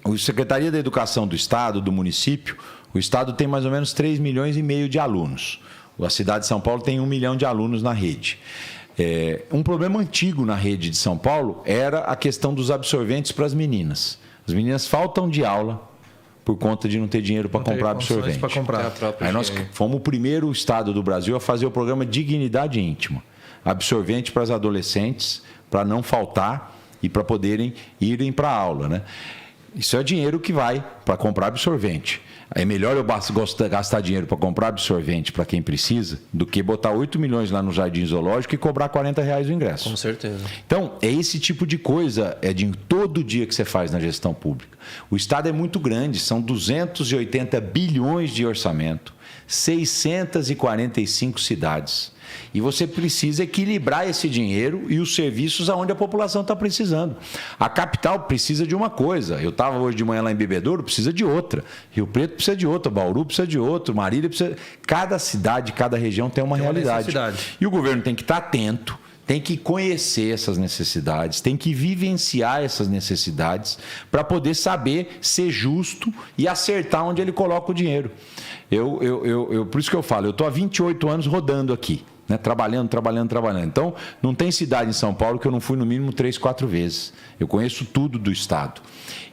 A Secretaria da Educação do Estado, do município, o Estado tem mais ou menos 3,5 milhões de alunos. A cidade de São Paulo tem 1 milhão de alunos na rede. Um problema antigo na rede de São Paulo era a questão dos absorventes para as meninas. As meninas faltam de aula por conta de não ter dinheiro para comprar absorvente. Aí nós fomos o primeiro estado do Brasil a fazer o programa Dignidade Íntima. Absorvente para as adolescentes, para não faltar e para poderem irem para a aula, né? Isso é dinheiro que vai para comprar absorvente. É melhor eu gastar dinheiro para comprar absorvente para quem precisa do que botar 8 milhões lá no Jardim Zoológico e cobrar R$40 o ingresso. Com certeza. Então, é esse tipo de coisa, de todo dia que você faz na gestão pública. O Estado é muito grande, são 280 bilhões de orçamento, 645 cidades. E você precisa equilibrar esse dinheiro e os serviços aonde a população está precisando. A capital precisa de uma coisa. Eu estava hoje de manhã lá em Bebedouro, precisa de outra. Rio Preto precisa de outra, Bauru precisa de outra, Marília precisa... Cada cidade, cada região tem uma realidade. E o governo tem que estar atento, tem que conhecer essas necessidades, tem que vivenciar essas necessidades para poder saber ser justo e acertar onde ele coloca o dinheiro. Por isso que eu falo, eu estou há 28 anos rodando aqui, né? Trabalhando. Então, não tem cidade em São Paulo que eu não fui no mínimo 3, 4 vezes. Eu conheço tudo do Estado.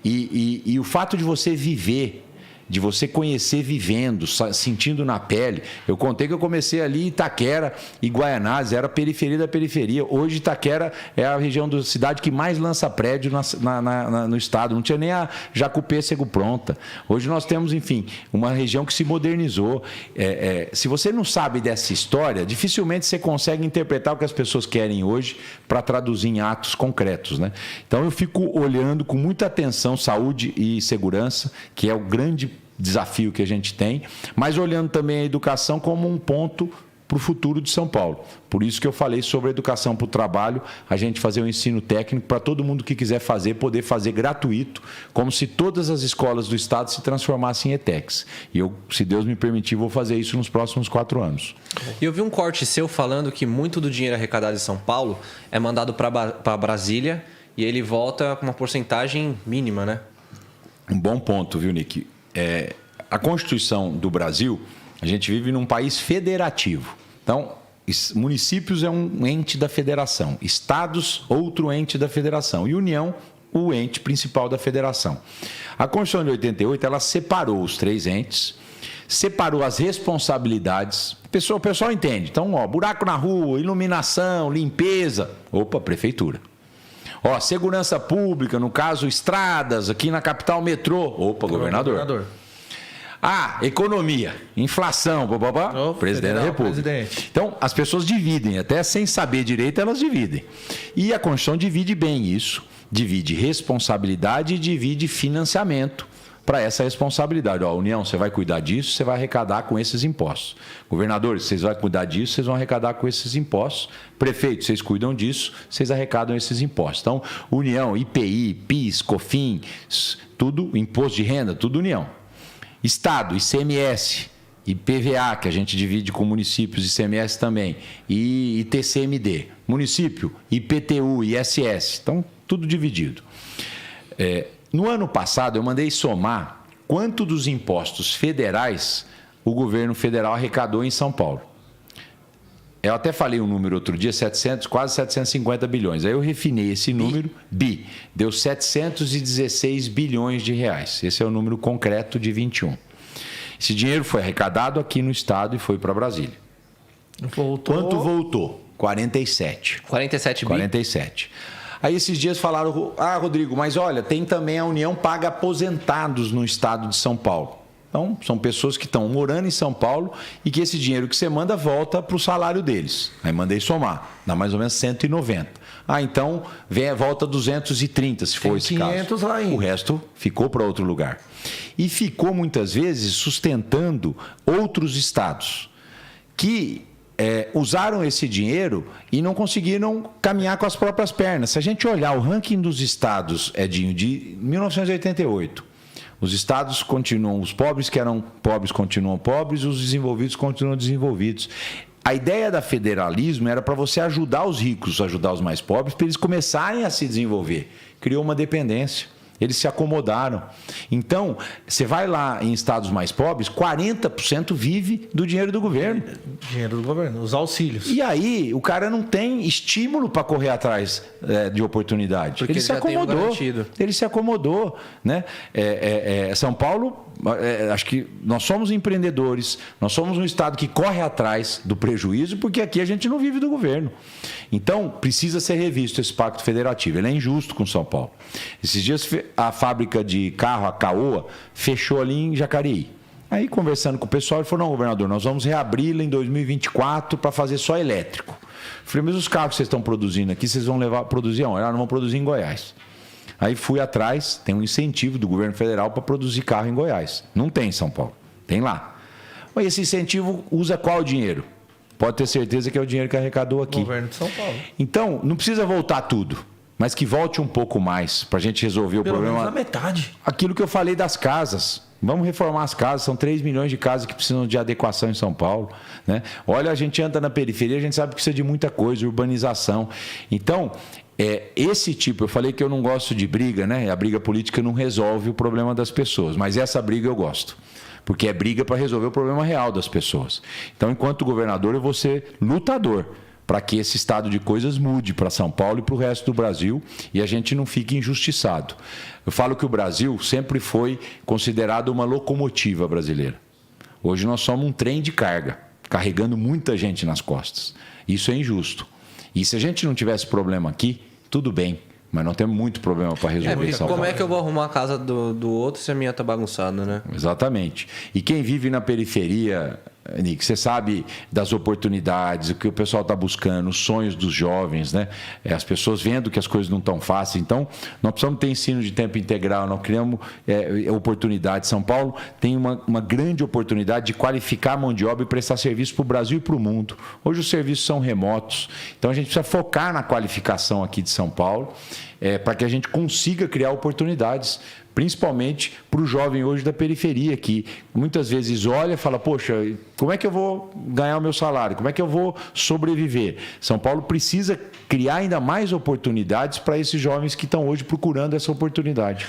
E o fato de você viver, de você conhecer vivendo, sentindo na pele. Eu contei que eu comecei ali em Itaquera e Guaianazes, era a periferia da periferia. Hoje Itaquera é a região da cidade que mais lança prédio no estado. Não tinha nem a Jacupêssego pronta. Hoje nós temos, enfim, uma região que se modernizou. Se você não sabe dessa história, dificilmente você consegue interpretar o que as pessoas querem hoje para traduzir em atos concretos, né? Então eu fico olhando com muita atenção saúde e segurança, que é o grande desafio que a gente tem, mas olhando também a educação como um ponto para o futuro de São Paulo. Por isso que eu falei sobre a educação para o trabalho, a gente fazer um ensino técnico para todo mundo que quiser fazer, poder fazer gratuito, como se todas as escolas do Estado se transformassem em ETECs. E eu, se Deus me permitir, vou fazer isso nos próximos 4 anos. E eu vi um corte seu falando que muito do dinheiro arrecadado em São Paulo é mandado para Brasília e ele volta com uma porcentagem mínima, né? Um bom ponto, viu, Nick? A Constituição do Brasil, a gente vive num país federativo. Então, municípios é um ente da federação, estados, outro ente da federação, e União, o ente principal da federação. A Constituição de 88, ela separou os 3 entes, separou as responsabilidades. O pessoal entende. Então, buraco na rua, iluminação, limpeza. Opa, prefeitura. Segurança pública, no caso, estradas, aqui na capital, metrô. Opa, governador. Economia, inflação, presidente da República. Então, as pessoas dividem, até sem saber direito, elas dividem. E a Constituição divide bem isso, divide responsabilidade e divide financiamento para essa responsabilidade. União, você vai cuidar disso, você vai arrecadar com esses impostos. Governadores, vocês vão cuidar disso, vocês vão arrecadar com esses impostos. Prefeitos, vocês cuidam disso, vocês arrecadam esses impostos. Então, União, IPI, PIS, COFINS, tudo, imposto de renda, tudo União. Estado, ICMS, IPVA, que a gente divide com municípios, ICMS também, e ITCMD. Município, IPTU, ISS. Então, tudo dividido. No ano passado, eu mandei somar quanto dos impostos federais o governo federal arrecadou em São Paulo. Eu até falei um número outro dia, quase 750 bilhões. Aí eu refinei esse número, deu 716 bilhões de reais. Esse é o número concreto de 21. Esse dinheiro foi arrecadado aqui no estado e foi para Brasília. Quanto voltou? 47. 47 bi? 47. Aí esses dias falaram, Rodrigo, mas olha, tem também a União paga aposentados no estado de São Paulo. Então, são pessoas que estão morando em São Paulo e que esse dinheiro que você manda volta para o salário deles. Aí mandei somar, dá mais ou menos 190. Então, volta 230, se for esse 500 caso. lá ainda. O resto ficou para outro lugar. E ficou, muitas vezes, sustentando outros estados que usaram esse dinheiro e não conseguiram caminhar com as próprias pernas. Se a gente olhar o ranking dos estados, Edinho, de 1988, os estados continuam, os pobres que eram pobres continuam pobres, os desenvolvidos continuam desenvolvidos. A ideia da federalismo era para você ajudar os ricos, ajudar os mais pobres, para eles começarem a se desenvolver. Criou uma dependência. Eles se acomodaram. Então, você vai lá em estados mais pobres, 40% vive do dinheiro do governo. Dinheiro do governo, os auxílios. E aí, o cara não tem estímulo para correr atrás de oportunidade. Porque ele se acomodou. Ele se acomodou. Né? São Paulo, acho que nós somos empreendedores, nós somos um estado que corre atrás do prejuízo, porque aqui a gente não vive do governo. Então, precisa ser revisto esse pacto federativo. Ele é injusto com São Paulo. Esses dias, a fábrica de carro, a Caoa, fechou ali em Jacareí. Aí, conversando com o pessoal, ele falou, não, governador, nós vamos reabri-la em 2024 para fazer só elétrico. Eu falei, mas os carros que vocês estão produzindo aqui, vocês vão produzir onde? Não vão produzir em Goiás. Aí fui atrás, tem um incentivo do governo federal para produzir carro em Goiás. Não tem em São Paulo, tem lá. Mas esse incentivo usa qual dinheiro? Pode ter certeza que é o dinheiro que arrecadou aqui. Governo de São Paulo. Então, não precisa voltar tudo, mas que volte um pouco mais para a gente resolver o problema. Pelo menos na metade. Aquilo que eu falei das casas. Vamos reformar as casas, são 3 milhões de casas que precisam de adequação em São Paulo. Né? Olha, a gente anda na periferia, a gente sabe que precisa de muita coisa, urbanização. Então, esse tipo, eu falei que eu não gosto de briga, né? A briga política não resolve o problema das pessoas, mas essa briga eu gosto. Porque é briga para resolver o problema real das pessoas. Então, enquanto governador, eu vou ser lutador para que esse estado de coisas mude para São Paulo e para o resto do Brasil e a gente não fique injustiçado. Eu falo que o Brasil sempre foi considerado uma locomotiva brasileira. Hoje nós somos um trem de carga, carregando muita gente nas costas. Isso é injusto. E se a gente não tivesse problema aqui, tudo bem. Mas não temos muito problema para resolver em São Paulo. Como é que eu vou arrumar a casa do outro se a minha está bagunçada, né? Exatamente. E quem vive na periferia, Nick, você sabe das oportunidades, o que o pessoal está buscando, os sonhos dos jovens, né? As pessoas vendo que as coisas não estão fáceis. Então, nós precisamos ter ensino de tempo integral, nós criamos oportunidades. São Paulo tem uma grande oportunidade de qualificar a mão de obra e prestar serviço para o Brasil e para o mundo. Hoje os serviços são remotos, então a gente precisa focar na qualificação aqui de São Paulo, para que a gente consiga criar oportunidades, principalmente para o jovem hoje da periferia, que muitas vezes olha e fala, poxa, como é que eu vou ganhar o meu salário? Como é que eu vou sobreviver? São Paulo precisa criar ainda mais oportunidades para esses jovens que estão hoje procurando essa oportunidade.